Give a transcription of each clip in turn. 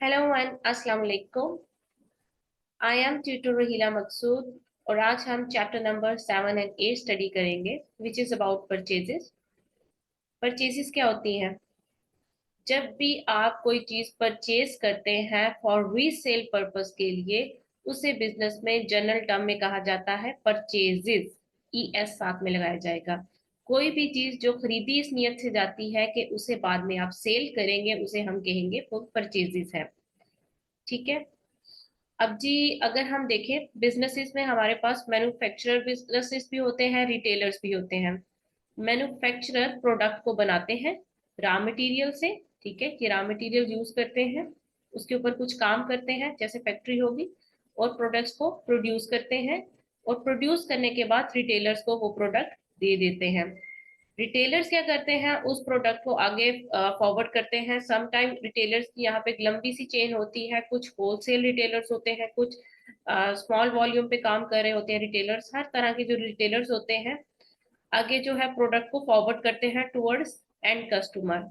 Hello and अस्सलाम वालेकुम। I am tutor रहीला मकसूद और आज हम चैप्टर नंबर 7 एंड 8 स्टडी करेंगे which is about purchases. Purchases क्या होती हैं? जब भी आप कोई चीज परचेज करते हैं फॉर रीसेल पर्पस के लिए, उसे बिजनेस में जनरल टर्म में कहा जाता है परचेजेस। ES साथ में लगाया जाएगा। कोई भी चीज जो खरीदी इस नियत से जाती है कि उसे बाद में आप सेल करेंगे, उसे हम कहेंगे वो परचेजेस है। ठीक है। अब जी, अगर हम देखें बिजनेसेस में हमारे पास मैन्युफैक्चरर बिजनेसेस भी होते हैं, रिटेलर्स भी होते हैं। मैन्युफैक्चरर प्रोडक्ट को बनाते हैं रॉ मटेरियल से। ठीक है, कि रॉ मटेरियल यूज करते हैं, उसके ऊपर कुछ काम करते हैं जैसे फैक्ट्री होगी, और प्रोडक्ट्स को प्रोड्यूस करते हैं। और प्रोड्यूस करने के बाद रिटेलर्स को वो प्रोडक्ट दे देते हैं। रिटेलर्स क्या करते हैं, उस प्रोडक्ट को आगे फॉरवर्ड करते हैं। समटाइम रिटेलर्स की यहाँ पे एक लंबी सी चेन होती है, कुछ होलसेल रिटेलर्स होते हैं, कुछ स्मॉल वॉल्यूम पे काम कर रहे होते हैं रिटेलर्स। हर तरह के जो रिटेलर्स होते हैं आगे जो है प्रोडक्ट को फॉरवर्ड करते हैं टुवर्ड्स एंड कस्टमर।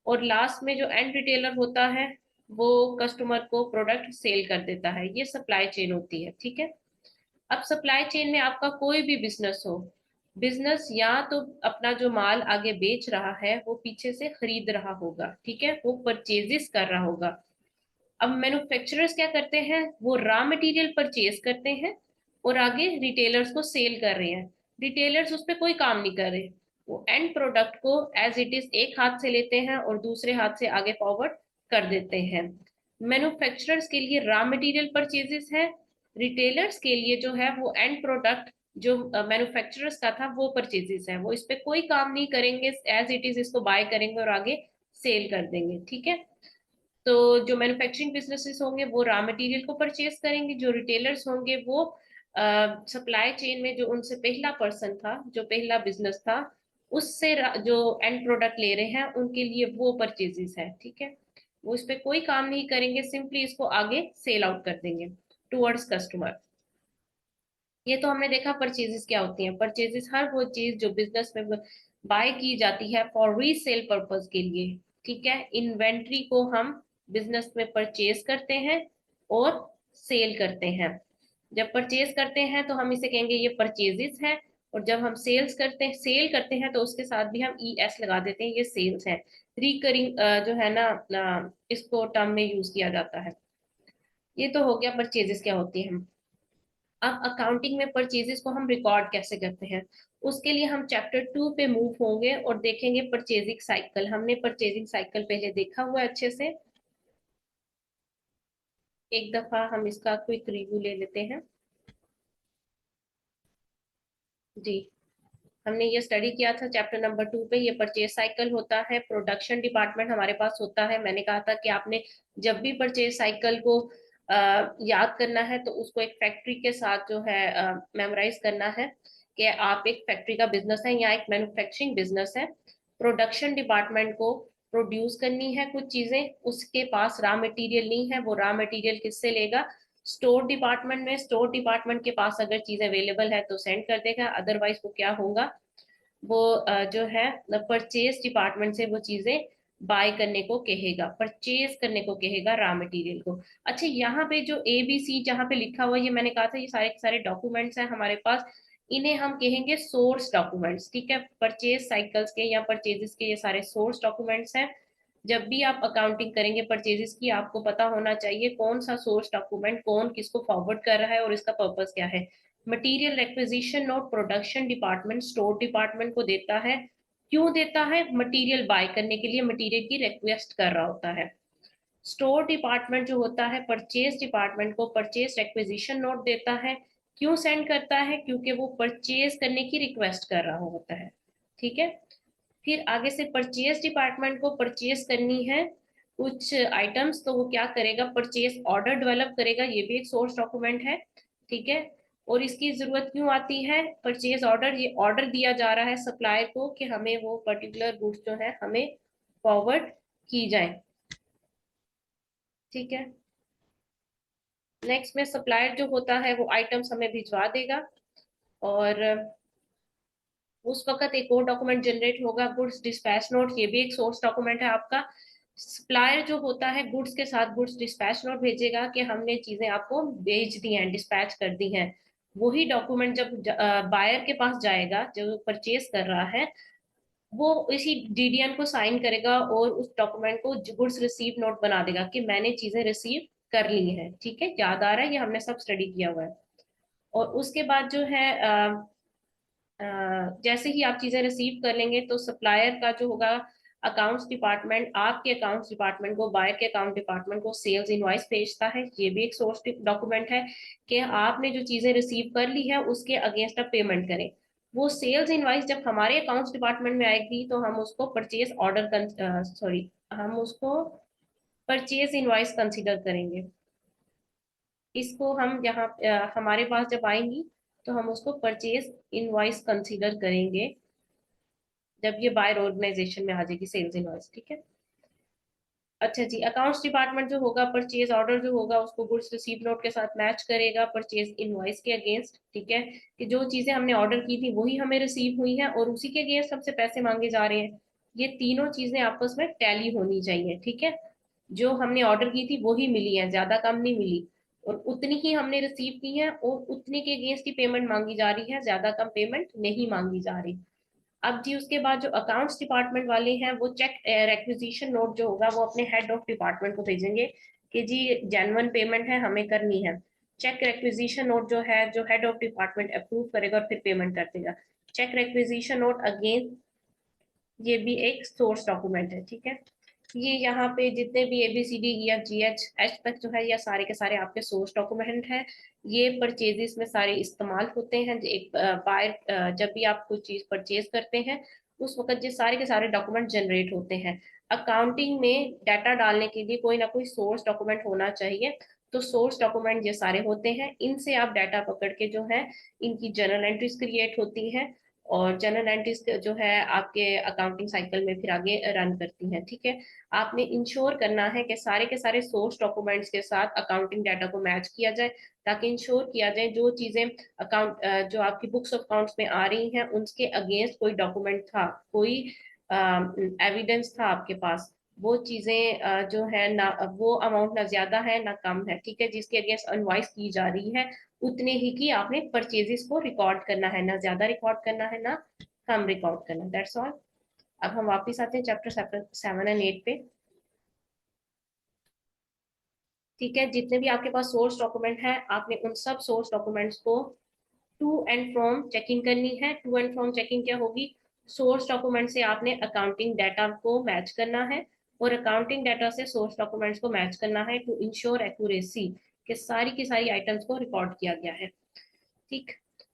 और लास्ट में जो एंड रिटेलर होता है वो कस्टमर को प्रोडक्ट सेल कर देता है। ये सप्लाई चेन होती है। ठीक है। अब सप्लाई चेन में आपका कोई भी बिजनेस हो, बिजनेस या तो अपना जो माल आगे बेच रहा है वो पीछे से खरीद रहा होगा। ठीक है, वो परचेजेस कर रहा होगा। अब मैन्युफैक्चरर्स क्या करते हैं, वो रॉ मटेरियल परचेज करते हैं और आगे रिटेलर्स को सेल कर रहे हैं। रिटेलर्स उस पर कोई काम नहीं कर रहे, वो एंड प्रोडक्ट को एज इट इज एक हाथ से लेते हैं और दूसरे हाथ से आगे फॉरवर्ड कर देते हैं। मैन्युफैक्चरर्स के लिए रॉ मटेरियल परचेजेस है, रिटेलर्स के लिए जो है वो एंड प्रोडक्ट जो मैन्युफैक्चरर्स का था वो परचेजेस है। वो इस पे कोई काम नहीं करेंगे, एज इट इज इसको बाय करेंगे और आगे सेल कर देंगे। ठीक है। तो जो मैन्युफैक्चरिंग बिजनेसेस होंगे वो रॉ मटेरियल को परचेज करेंगे, जो रिटेलर्स होंगे वो सप्लाई चेन में जो उनसे पहला पर्सन था, जो पहला बिजनेस था, उससे जो एंड प्रोडक्ट ले रहे हैं उनके लिए वो परचेजेस है। ठीक है, वो इस पे कोई काम नहीं करेंगे, सिंपली इसको आगे सेल आउट कर देंगे टुवर्ड्स कस्टमर। ये तो हमने देखा परचेजेस क्या होती हैं। परचेजेस हर वो चीज जो बिजनेस में बाय की जाती है फॉर रीसेल पर्पस के लिए। ठीक है, इन्वेंट्री को हम बिजनेस में परचेज करते हैं और सेल करते हैं। जब परचेज करते हैं तो हम इसे कहेंगे ये परचेजेस है, और जब हम सेल करते हैं तो उसके साथ भी हम ES लगा देते हैं, ये सेल्स है। रिकरिंग जो है ना, इसको टर्म में यूज किया जाता है। ये तो हो गया परचेजेस क्या होती है। अब अकाउंटिंग में परचेजेस को हम रिकॉर्ड कैसे करते हैं, उसके लिए हम चैप्टर 2 पे मूव होंगे और देखेंगे परचेजिंग साइकिल। हमने परचेजिंग साइकिल पहले देखा हुआ है अच्छे से, एक दफा हम इसका क्विक रिव्यू ले लेते हैं। जी, हमने ये स्टडी किया था चैप्टर नंबर 2 पे। ये परचेज साइकिल होता है, प्रोडक्शन डिपार्टमेंट हमारे पास होता है। मैंने कहा था कि आपने जब भी परचेज साइकिल को याद करना है तो उसको एक फैक्ट्री के साथ जो है मेमोराइज करना है कि आप एक फैक्ट्री का बिजनेस है या एक मैन्युफैक्चरिंग बिजनेस है। प्रोडक्शन डिपार्टमेंट को प्रोड्यूस करनी है कुछ चीजें, उसके पास रॉ मटेरियल नहीं है, वो रॉ मटेरियल किससे लेगा? स्टोर डिपार्टमेंट में। स्टोर डिपार्टमेंट के पास अगर चीज अवेलेबल है तो सेंड कर देगा, अदरवाइज वो क्या होगा, वो जो है परचेज डिपार्टमेंट से वो चीजें बाय करने को कहेगा, परचेज करने को कहेगा रॉ मटेरियल को। अच्छा, यहाँ पे जो ABC जहाँ पे लिखा हुआ है, ये मैंने कहा था ये सारे के सारे डॉक्यूमेंट्स हैं हमारे पास, इन्हें हम कहेंगे सोर्स डॉक्यूमेंट्स। ठीक है, परचेज साइकिल्स के या परचेजेस के ये सारे सोर्स डॉक्यूमेंट्स हैं। जब भी आप अकाउंटिंग करेंगे परचेजेस की, आपको पता होना चाहिए कौन सा सोर्स डॉक्यूमेंट कौन किसको फॉरवर्ड कर रहा है और इसका पर्पस क्या है। Material requisition note production department store department को देता है। क्यों देता है? मटेरियल बाय करने के लिए मटेरियल की रिक्वेस्ट कर रहा होता है। स्टोर डिपार्टमेंट जो होता है परचेज डिपार्टमेंट को परचेज रिक्विजिशन नोट देता है। क्यों सेंड करता है? क्योंकि वो परचेज करने की रिक्वेस्ट कर रहा होता है। ठीक है, फिर आगे से परचेज डिपार्टमेंट को परचेज करनी है कुछ आइटम्स, तो वो क्या करेगा? परचेज ऑर्डर डेवलप करेगा, ये भी एक सोर्स डॉक्यूमेंट है। ठीक है, और इसकी जरूरत क्यों आती है? परचेज ऑर्डर, ये ऑर्डर दिया जा रहा है सप्लायर को कि हमें वो पर्टिकुलर गुड्स जो है हमें फॉरवर्ड की जाए। ठीक है, नेक्स्ट में सप्लायर जो होता है वो आइटम्स हमें भिजवा देगा, और उस वक्त एक और डॉक्यूमेंट जनरेट होगा, गुड्स डिस्पैच नोट, ये भी एक सोर्स डॉक्यूमेंट है आपका। सप्लायर जो होता है गुड्स के साथ गुड्स डिस्पैच नोट भेजेगा कि हमने चीजें आपको भेज दी हैं, डिस्पैच कर दी हैं। वही डॉक्यूमेंट जब बायर के पास जाएगा जो परचेज कर रहा है, वो इसी डीडीएन को साइन करेगा और उस डॉक्यूमेंट को गुड्स रिसीव नोट बना देगा कि मैंने चीजें रिसीव कर ली हैं। ठीक है, याद आ रहा है, ये हमने सब स्टडी किया हुआ है। और उसके बाद जो है जैसे ही आप चीजें रिसीव कर लेंगे तो सप्लायर का जो होगा अकाउंट्स डिपार्टमेंट आपके अकाउंट्स डिपार्टमेंट को, बायर के अकाउंट डिपार्टमेंट को सेल्स इनवॉइस भेजता है। ये भी एक सोर्स डॉक्यूमेंट है कि आपने जो चीजें रिसीव कर ली है उसके अगेंस्ट आप पेमेंट करें। वो सेल्स इनवॉइस जब हमारे अकाउंट्स डिपार्टमेंट में आएगी तो हम उसको परचेज ऑर्डर सॉरी हम उसको परचेज इनवॉइस कंसीडर करेंगे। इसको हम यहाँ हमारे पास जब आएंगी तो हम उसको परचेज इनवॉइस कंसीडर करेंगे जब ये बायर ऑर्गेनाइजेशन में आ जाएगी सेल्स इनवॉइस। ठीक है। अच्छा जी, अकाउंट्स डिपार्टमेंट जो होगा परचेज ऑर्डर जो होगा उसको गुड्स रिसीव नोट के साथ मैच करेगा परचेज इनवॉइस के अगेंस्ट। ठीक है, कि जो चीजें हमने ऑर्डर की थी वही हमें रिसीव हुई है और उसी के अगेंस्ट हमसे पैसे मांगे जा रहे हैं। ये तीनों चीजें आपस में टैली होनी चाहिए। ठीक है, जो हमने ऑर्डर की थी वही मिली है, ज्यादा कम नहीं मिली, और उतनी ही हमने रिसीव की है और उतने के अगेंस्ट ही पेमेंट मांगी जा रही है, ज्यादा कम पेमेंट नहीं मांगी जा रही। अब जी उसके बाद जो अकाउंट्स डिपार्टमेंट वाले हैं वो चेक रेक्विजिशन नोट जो होगा वो अपने हेड ऑफ डिपार्टमेंट को भेजेंगे कि जी जेन्युइन पेमेंट है, हमें करनी है। चेक रेक्विजिशन नोट जो है जो हेड ऑफ डिपार्टमेंट अप्रूव करेगा और फिर पेमेंट कर देगा। चेक रेक्विजिशन नोट अगेन ये भी एक सोर्स डॉक्यूमेंट है। ठीक है, ये यहाँ पे जितने भी ABCD या GH तक जो है ये सारे के सारे आपके सोर्स डॉक्यूमेंट हैं। ये परचेजेस में सारे इस्तेमाल होते हैं। एक बायर जब भी आप कोई चीज परचेज करते हैं उस वक्त ये सारे के सारे डॉक्यूमेंट जनरेट होते हैं। अकाउंटिंग में डाटा डालने के लिए कोई ना कोई सोर्स डॉक्यूमेंट होना चाहिए। तो सोर्स डॉक्यूमेंट ये सारे होते हैं, इनसे आप डाटा पकड़ के जो है इनकी जर्नल एंट्रीज क्रिएट होती हैं और जनरल एंट्रीज जो है आपके अकाउंटिंग साइकिल में फिर आगे रन करती हैं। ठीक है, आपने इंश्योर करना है कि सारे के सारे सोर्स डॉक्यूमेंट्स के साथ अकाउंटिंग डाटा को मैच किया जाए, ताकि इंश्योर किया जाए जो चीजें जो आपकी बुक्स ऑफ अकाउंट्स में आ रही हैं उनके अगेंस्ट कोई डॉक्यूमेंट था, कोई एविडेंस था आपके पास, वो चीजें जो है ना वो अमाउंट ना ज्यादा है ना कम है। ठीक है, जिसके अगेंस्ट इनवॉइस की जा रही है उतने ही की आपने परचेजेस को रिकॉर्ड करना है, ना ज्यादा रिकॉर्ड करना है ना कम रिकॉर्ड करना। That's all. अब हम वापस आते हैं चैप्टर 7 और 8 पे। ठीक है, जितने भी आपके पास सोर्स डॉक्यूमेंट है आपने उन सब सोर्स डॉक्यूमेंट्स को टू एंड फ्रॉम चेकिंग करनी है। टू एंड फ्रॉम चेकिंग क्या होगी? सोर्स डॉक्यूमेंट से आपने अकाउंटिंग डाटा को मैच करना है और अकाउंटिंग डाटा से सोर्स डॉक्यूमेंट्स को मैच करना है टू इंश्योर एक्यूरेसी कि सारी की सारी आइटम्स को रिकॉर्ड किया गया है। ठीक,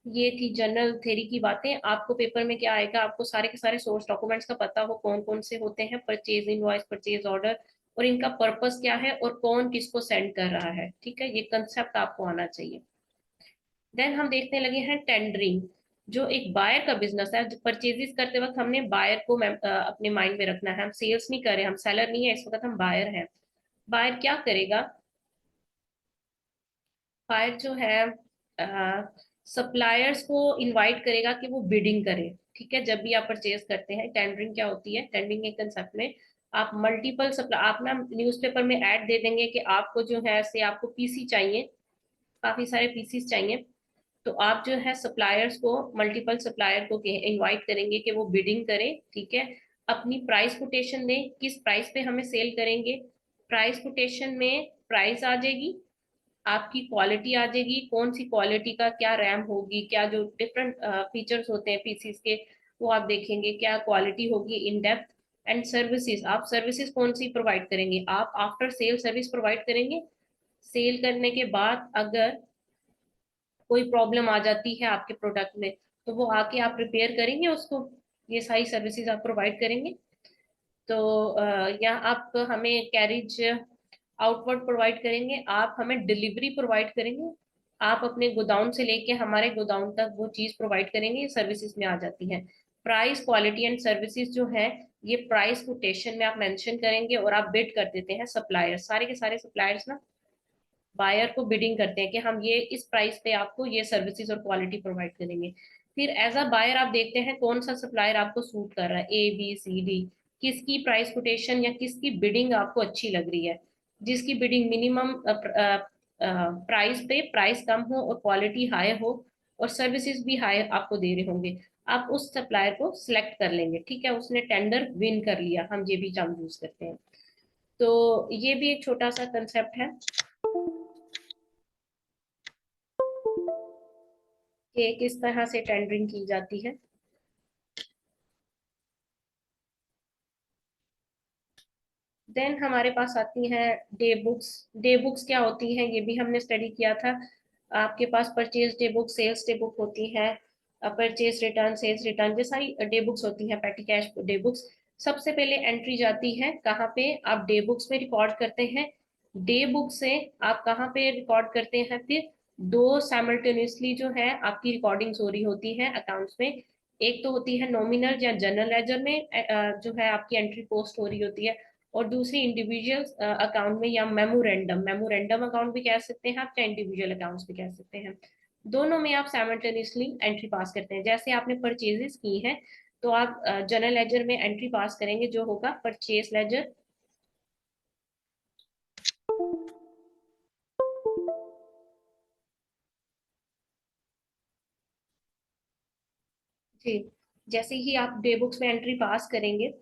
ये थी जनरल थ्योरी की बातें। आपको पेपर में क्या आएगा, आपको सारे के सारे सोर्स डॉक्यूमेंट्स का पता हो कौन कौन से होते हैं, परचेज इनवॉइस, परचेज ऑर्डर, और इनका पर्पस क्या है और कौन किसको सेंड कर रहा है। ठीक है, ये कंसेप्ट आपको आना चाहिए। देन हम देखने लगे हैं टेंडरिंग, जो एक बायर का बिजनेस है। परचेजेस करते वक्त हमने बायर को अपने माइंड में रखना है। हम सेल्स नहीं कर रहे, हम सेलर नहीं है इस वक्त, हम बायर हैं। बायर क्या करेगा? बायर जो है सप्लायर्स को इनवाइट करेगा कि वो बिडिंग करें। ठीक है, जब भी आप परचेज करते हैं, टेंडरिंग क्या होती है? टेंडरिंग के कंसेप्ट में आप मल्टीपल सप्लाई, आप ना न्यूज़पेपर में ऐड दे देंगे कि आपको जो है से आपको पीसी चाहिए, काफी सारे पीसीस चाहिए। तो आप जो है सप्लायर्स को, मल्टीपल सप्लायर को इनवाइट करेंगे कि वो बिडिंग करें। ठीक है, अपनी प्राइस कोटेशन दें, किस प्राइस पे हमें सेल करेंगे। प्राइस कोटेशन में प्राइस आ जाएगी, आपकी क्वालिटी आ जाएगी, कौन सी क्वालिटी का क्या रैम होगी, क्या जो डिफरेंट फीचर्स होते हैं पीसीस के वो आप देखेंगे, क्या क्वालिटी होगी इन डेप्थ। एंड सर्विसेज, आप सर्विसेज कौन सी प्रोवाइड करेंगे? आप आफ्टर सेल सर्विस प्रोवाइड करेंगे। सेल करने के बाद अगर कोई प्रॉब्लम आ जाती है आपके प्रोडक्ट में तो वो आके आप रिपेयर करेंगे उसको। ये सारी सर्विसेज आप प्रोवाइड करेंगे। तो या आप हमें कैरिज आउटवर्ड प्रोवाइड करेंगे, आप हमें डिलीवरी प्रोवाइड करेंगे, आप अपने गोदाउन से लेके हमारे गोदाउन तक वो चीज प्रोवाइड करेंगे। ये सर्विसेज में आ जाती है। प्राइस, क्वालिटी एंड सर्विसेज जो है ये प्राइस कोटेशन में आप मेंशन करेंगे और आप बिड कर देते हैं। सप्लायर्स, सारे के सारे सप्लायर्स ना बायर को बिडिंग करते हैं कि हम ये इस प्राइस पे आपको ये सर्विसेज और क्वालिटी प्रोवाइड करेंगे। फिर एज अ बायर आप देखते हैं कौन सा सप्लायर आपको सूट कर रहा है, A B C D, किसकी प्राइस कोटेशन या किसकी बिडिंग आपको अच्छी लग रही है, जिसकी बिडिंग मिनिमम प्राइस पे प्राइस कम हो और क्वालिटी हाई हो और सर्विसेज भी हाई आपको दे रहे होंगे, आप उस सप्लायर को सिलेक्ट कर लेंगे। ठीक है, उसने टेंडर विन कर लिया, हम ये भी टर्म यूज करते हैं। तो ये भी एक छोटा सा कंसेप्ट है कि किस तरह से टेंडरिंग की जाती है। देन हमारे पास आती हैं डे बुक्स। डे बुक्स क्या होती हैं, ये भी हमने स्टडी किया था। आपके पास purchase day book, sales day book होती है, परचेज रिटर्न, सेल्स रिटर्न, ये सारी डे बुक्स होती हैं, पेटी कैश डे बुक्स। सबसे पहले एंट्री जाती है कहाँ पे, आप डे बुक्स में रिकॉर्ड करते हैं। डे बुक से आप कहाँ पे रिकॉर्ड करते हैं, फिर दो साइमल्टेनियसली जो है आपकी रिकॉर्डिंग्स हो रही होती है अकाउंट्स में। एक तो होती है नॉमिनल या जनरल लेजर में, जो है आपकी एंट्री पोस्ट हो रही होती है, और दूसरी इंडिविजुअल अकाउंट में या मेमोरेंडम, मेमोरेंडम अकाउंट भी कह सकते हैं आप, या इंडिविजुअल अकाउंट्स भी कह सकते हैं। दोनों में आप साइमल्टेनियसली एंट्री पास करते हैं। जैसे आपने परचेजेस की हैं तो आप जनरल लेजर में एंट्री पास करेंगे, जो होगा परचेज लेजर। जी, जैसे ही आप डे बुक्स में एंट्री पास करेंगे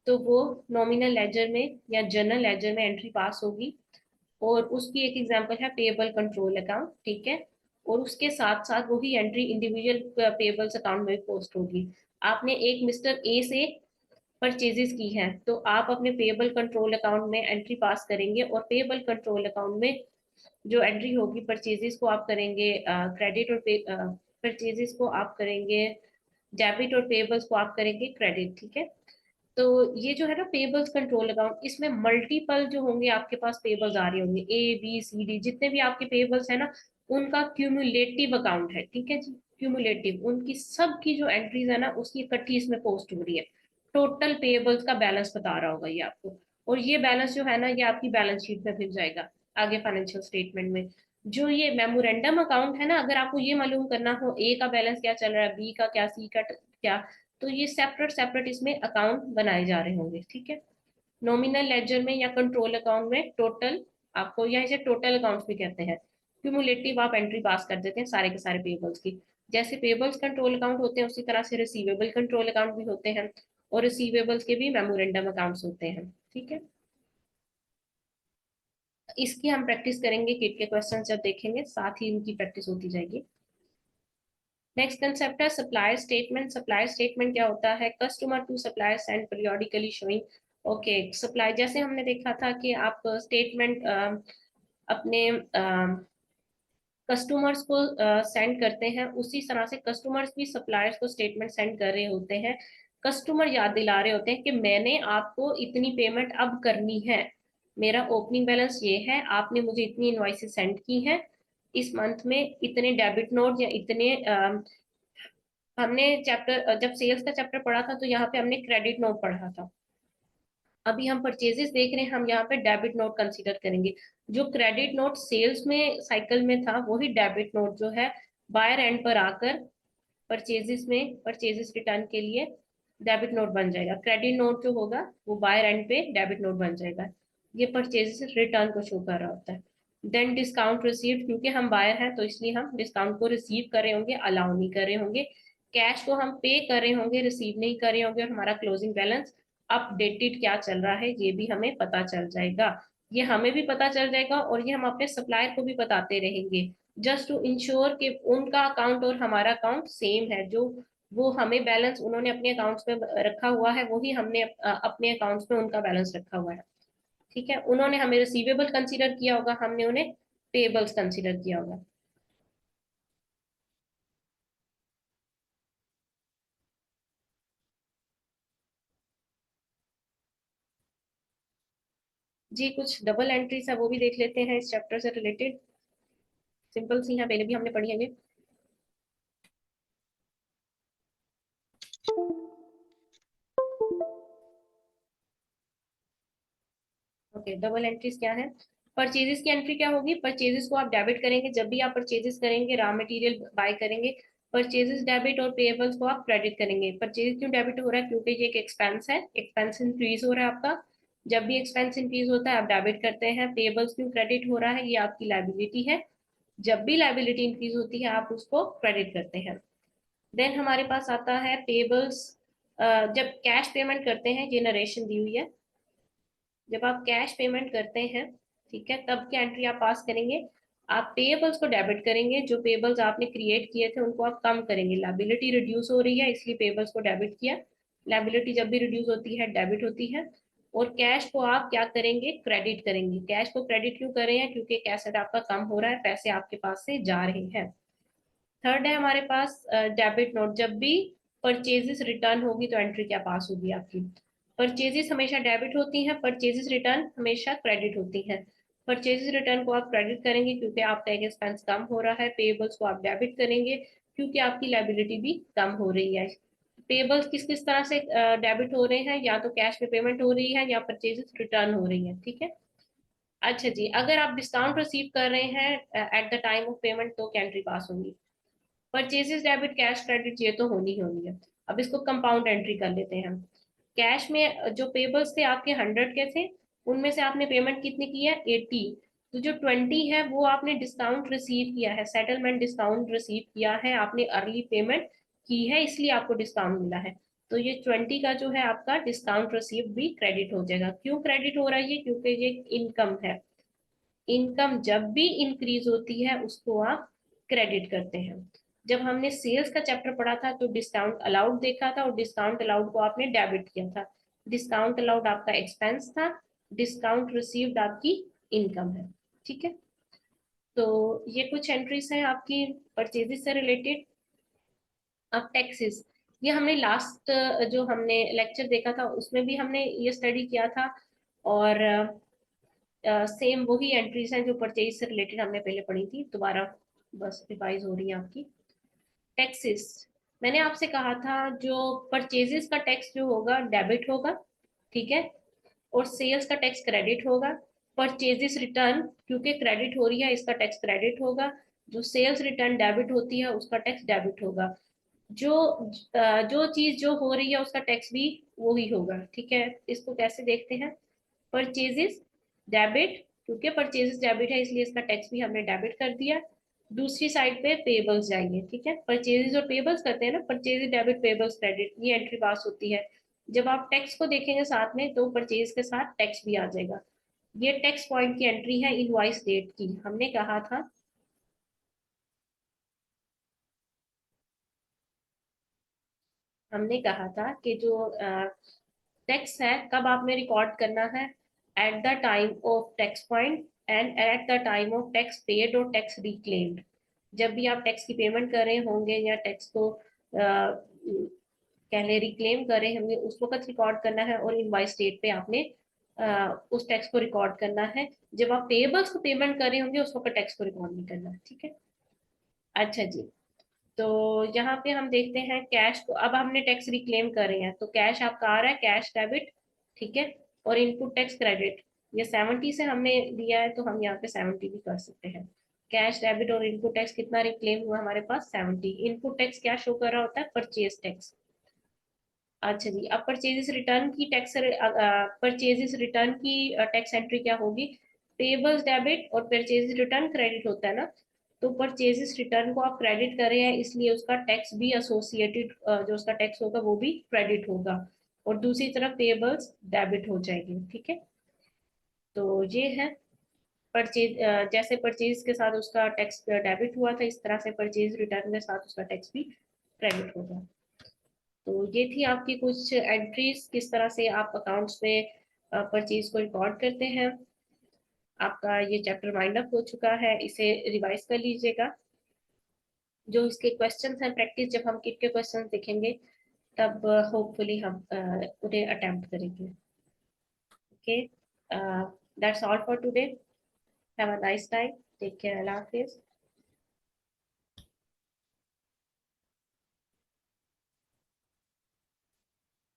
तो वो नॉमिनल लेजर में या जनरल लेजर में एंट्री पास होगी। और उसकी एक एग्जांपल है पेएबल कंट्रोल अकाउंट। ठीक है, और उसके साथ साथ वही एंट्री इंडिविजुअल पेएबल्स अकाउंट में पोस्ट होगी। आपने एक मिस्टर ए से परचेजेस की हैं तो आप अपने पेएबल कंट्रोल अकाउंट में एंट्री पास करेंगे, और पेएबल कंट्रोल अकाउंट में जो एंट्री होगी परचेजेस को आप करेंगे क्रेडिट, और परचेजेस को आप करेंगे डेबिट, और पेएबल्स को आप करेंगे क्रेडिट। ठीक है, तो ये जो है ना पेबल्स कंट्रोल अकाउंट, इसमें मल्टीपल जो होंगे आपके पास पेबल्स आ रहे होंगे, ए बी सी डी, जितने भी आपके पेबल्स है ना, उनका क्यूमुलेटिव अकाउंट है। ठीक है जी, क्यूमुलेटिव, उनकी सब की जो एंट्रीज है ना उसकी इकट्ठी इसमें पोस्ट हो रही है। टोटल पेबल्स का बैलेंस बता रहा होगा ये आपको, और ये बैलेंस जो है ना ये आपकी बैलेंस शीट में फिर जाएगा आगे फाइनेंशियल स्टेटमेंट में। जो ये मेमोरेंडम अकाउंट है ना, अगर आपको ये मालूम करना हो ए का बैलेंस क्या चल रहा है, बी का क्या, सी का क्या, तो ये सेपरेट सेपरेट इसमें अकाउंट बनाए जा रहे होंगे। ठीक है, नॉमिनल लेजर में या कंट्रोल अकाउंट में टोटल, आपको या इसे टोटल अकाउंट्स भी कहते हैं, क्यूमुलेटिव आप एंट्री पास कर देते हैं सारे के सारे पेबल्स की। जैसे पेबल्स कंट्रोल अकाउंट होते हैं उसी तरह से रिसीवेबल कंट्रोल अकाउंट भी होते हैं, और रिसीवेबल्स के भी मेमोरेंडम अकाउंट्स होते हैं। ठीक है, इसकी हम प्रैक्टिस करेंगे, किट के क्वेश्चन जब देखेंगे साथ ही इनकी प्रैक्टिस होती जाएगी। नेक्स्ट कंसेप्ट है सप्लायर स्टेटमेंट। सप्लायर स्टेटमेंट क्या होता है, customer to supplier send periodically showing. Okay, supply जैसे हमने देखा था कि आप स्टेटमेंट अपने कस्टमर्स को सेंड करते हैं, उसी तरह से कस्टमर्स भी सप्लायर्स को स्टेटमेंट सेंड कर रहे होते हैं। कस्टमर याद दिला रहे होते हैं कि मैंने आपको इतनी पेमेंट अब करनी है, मेरा ओपनिंग बैलेंस ये है, आपने मुझे इतनी इनवॉइसेस सेंड की हैं, इस मंथ में इतने डेबिट नोट या इतने हमने चैप्टर जब सेल्स का चैप्टर पढ़ा था तो यहाँ पे हमने क्रेडिट नोट पढ़ा था। अभी हम परचेजेस देख रहे हैं, हम यहाँ पे डेबिट नोट कंसीडर करेंगे। जो क्रेडिट नोट सेल्स में साइकिल में था वही डेबिट नोट जो है बायर एंड पर आकर परचेजेस में परचेजेस रिटर्न के लिए डेबिट नोट बन जाएगा। क्रेडिट नोट जो होगा वो बायर एंड पे डेबिट नोट बन जाएगा। ये परचेजेस रिटर्न को शो कर रहा होता है। देन डिस्काउंट रिसीव्ड, क्योंकि हम बायर हैं तो इसलिए हम डिस्काउंट को रिसीव कर रहे होंगे, अलाउ नहीं कर रहे होंगे। कैश को हम पे कर रहे होंगे, रिसीव नहीं कर रहे होंगे, और हमारा क्लोजिंग बैलेंस अपडेटेड क्या चल रहा है ये भी हमें पता चल जाएगा। ये हमें भी पता चल जाएगा और ये हम अपने सप्लायर को भी बताते रहेंगे, जस्ट टू इंश्योर कि उनका अकाउंट और हमारा अकाउंट सेम है। जो वो हमें बैलेंस उन्होंने अपने अकाउंट्स में रखा हुआ है वही हमने अपने अकाउंट्स में उनका बैलेंस रखा हुआ है। ठीक है, उन्होंने हमें रिसीवेबल कंसीडर किया होगा, हमने उन्हें पेबल्स कंसीडर किया होगा। जी, कुछ डबल एंट्रीज है वो भी देख लेते हैं इस चैप्टर से रिलेटेड, सिंपल सी हैं, पहले भी हमने पढ़ी है। ओके, डबल एंट्रीज क्या है। परचेजेस की एंट्री क्या होगी, परचेजेस को आप डेबिट करेंगे जब भी आप परचेजेस करेंगे, रॉ मटेरियल बाय करेंगे, परचेजेस डेबिट और पेएबल्स को आप क्रेडिट करेंगे। परचेज क्यों डेबिट हो रहा है? क्योंकि ये एक एक्सपेंस है, एक्सपेंस इंक्रीज हो रहा है आपका। जब भी एक्सपेंस इंक्रीज होता है आप डेबिट करते हैं। पेएबल्स क्यों क्रेडिट हो रहा है? ये आपकी लायबिलिटी है। जब भी लायबिलिटी इंक्रीज होती है आप उसको क्रेडिट करते हैं। देन हमारे पास आता है पेएबल्स। जब कैश पेमेंट करते हैं, ये नरेशन दी हुई है, जब आप कैश पेमेंट करते हैं, ठीक है, तब क्या एंट्री आप पास करेंगे? आप पेएबल्स को डेबिट करेंगे। जो पेएबल्स आपने क्रिएट किए थे उनको आप कम करेंगे। लायबिलिटी रिड्यूस हो रही है इसलिए पेएबल्स को डेबिट किया। लायबिलिटी जब भी रिड्यूस होती है डेबिट होती है। और कैश को आप क्या करेंगे? क्रेडिट करेंगे। कैश को क्रेडिट क्यों कर रहे हैं? क्योंकि एसेट आपका कम हो रहा है, पैसे आपके पास से जा रहे हैं। थर्ड है हमारे पास डेबिट नोट। जब भी परचेजेस रिटर्न होगी तो एंट्री क्या पास होगी आपकी? परचेजेस हमेशा डेबिट होती हैं, परचेजेस रिटर्न हमेशा क्रेडिट होती हैं। परचेजेस रिटर्न को आप क्रेडिट करेंगे क्योंकि आपका एक एक्सपेंस कम हो रहा है। पेएबल्स को आप डेबिट करेंगे क्योंकि आपकी लायबिलिटी भी कम हो रही है। पेएबल्स किस किस तरह से डेबिट हो रहे हैं? या तो कैश में पेमेंट हो रही है या परचेजेस रिटर्न हो रही है, ठीक है। अच्छा जी, अगर आप डिस्काउंट रिसीव कर रहे हैं at the time of payment तो क्या एंट्री पास होगी? परचेजेस डेबिट कैश क्रेडिट ये तो होनी ही होनी है। अब इसको कंपाउंड एंट्री कर लेते हैं हम। कैश में जो पेबल्स थे आपके 100 के थे, उनमें से आपने पेमेंट कितनी की है? 80। तो जो 20 है वो आपने डिस्काउंट रिसीव किया है, सेटलमेंट डिस्काउंट रिसीव किया है, आपने अर्ली पेमेंट की है इसलिए आपको डिस्काउंट मिला है। तो ये 20 का जो है आपका डिस्काउंट रिसीव भी क्रेडिट हो जाएगा। क्यों क्रेडिट हो रहा है ये? क्योंकि ये इनकम है। इनकम जब भी इंक्रीज होती है उसको आप क्रेडिट करते हैं। जब हमने सेल्स का चैप्टर पढ़ा था तो डिस्काउंट अलाउड देखा था और डिस्काउंट अलाउड को आपने डेबिट किया था। डिस्काउंट अलाउड आपका एक्सपेंस था, डिस्काउंट रिसीव्ड आपकी इनकम है, ठीक है। तो ये कुछ एंट्रीज हैं आपकी परचेजेस से रिलेटेड। अब टैक्सेस, ये हमने लास्ट जो हमने लेक्चर देखा था उसमें भी हमने ये स्टडी किया था। और सेम वही एंट्रीज हैं जो परचेज से रिलेटेड हमने पहले पढ़ी थी, दोबारा बस रिवाइज हो रही है आपकी। टैक्सेस, मैंने आपसे कहा था जो परचेजेस का टैक्स जो होगा डेबिट होगा, ठीक है, और सेल्स का टैक्स क्रेडिट होगा। परचेजेस रिटर्न क्योंकि क्रेडिट हो रही है इसका टैक्स क्रेडिट होगा। जो सेल्स रिटर्न डेबिट होती है उसका टैक्स डेबिट होगा। जो जो चीज जो हो रही है उसका टैक्स भी वो ही होगा, ठीक है। इसको कैसे देखते हैं? परचेजेस डेबिट, क्योंकि परचेजेस डेबिट है इसलिए इसका टैक्स भी हमने डेबिट कर दिया। दूसरी साइड पे पेबल्स जाएंगे, ठीक है। परचेजेस और पेबल्स करते हैं ना, परचेजेस डेबिट पेबल्स क्रेडिट, ये एंट्री पास होती है। जब आप टैक्स को देखेंगे साथ में तो परचेज के साथ टैक्स भी आ जाएगा। ये टैक्स पॉइंट की एंट्री है इनवॉइस डेट की। हमने कहा था कि जो टैक्स है कब आपने रिकॉर्ड करना है? At the time of tax point and at the time of tax paid और टैक्स रिक्लेम्ड। जब भी आप टैक्स की पेमेंट कर रहे होंगे या टैक्स को कह ले रिक्लेम कर रहे होंगे उस वक्त रिकॉर्ड करना है। और इनवॉइस डेट पे आपने उस टैक्स को रिकॉर्ड करना है। जब आप पेबल्स को पेमेंट कर रहे होंगे उस वक्त टैक्स को रिकॉर्ड नहीं करना, ठीक है। अच्छा जी, तो यहाँ पे हम देखते हैं कैश को। अब हमने टैक्स रिक्लेम कर रहे हैं तो कैश आपका आ रहा है, कैश डेबिट, ठीक है। और इनपुट टैक्स क्रेडिट, ये 70 से हमने दिया है तो हम यहाँ पे 70 भी कर सकते हैं। कैश डेबिट और इनपुट टैक्स कितना रिक्लेम हुआ हमारे पास? 70। इनपुट टैक्स क्या शो कर रहा होता है? Purchase tax. अच्छा जी, अब परचेजेस रिटर्न की टैक्स, परचेजेस रिटर्न की टैक्स एंट्री क्या होगी? पेबल्स डेबिट और परचेजेस रिटर्न क्रेडिट होता है ना। तो परचेजेस रिटर्न को आप क्रेडिट कर रहे हैं इसलिए उसका टैक्स भी एसोसिएटेड जो उसका टैक्स होगा वो भी क्रेडिट होगा। और दूसरी तरफ पेबल्स डेबिट हो जाएगी, ठीक है। तो ये है परचेज, जैसे परचेज के साथ उसका टैक्स डेबिट हुआ था इस तरह से परचेज रिटर्न के साथ उसका टैक्स भी क्रेडिट होगा। तो ये थी आपकी कुछ एंट्रीज, किस तरह से आप अकाउंट्स में परचेज को रिकॉर्ड करते हैं। आपका ये चैप्टर वाइंड अप हो चुका है, इसे रिवाइज कर लीजिएगा। जो इसके क्वेश्चंस हैं प्रैक्टिस, जब हम किट के क्वेश्चंस देखेंगे तब होपफुली हम उन्हें अटेम्प्ट करेंगे। Okay, that's all for today. Have a nice time, take care, अल्लाह हाफिज।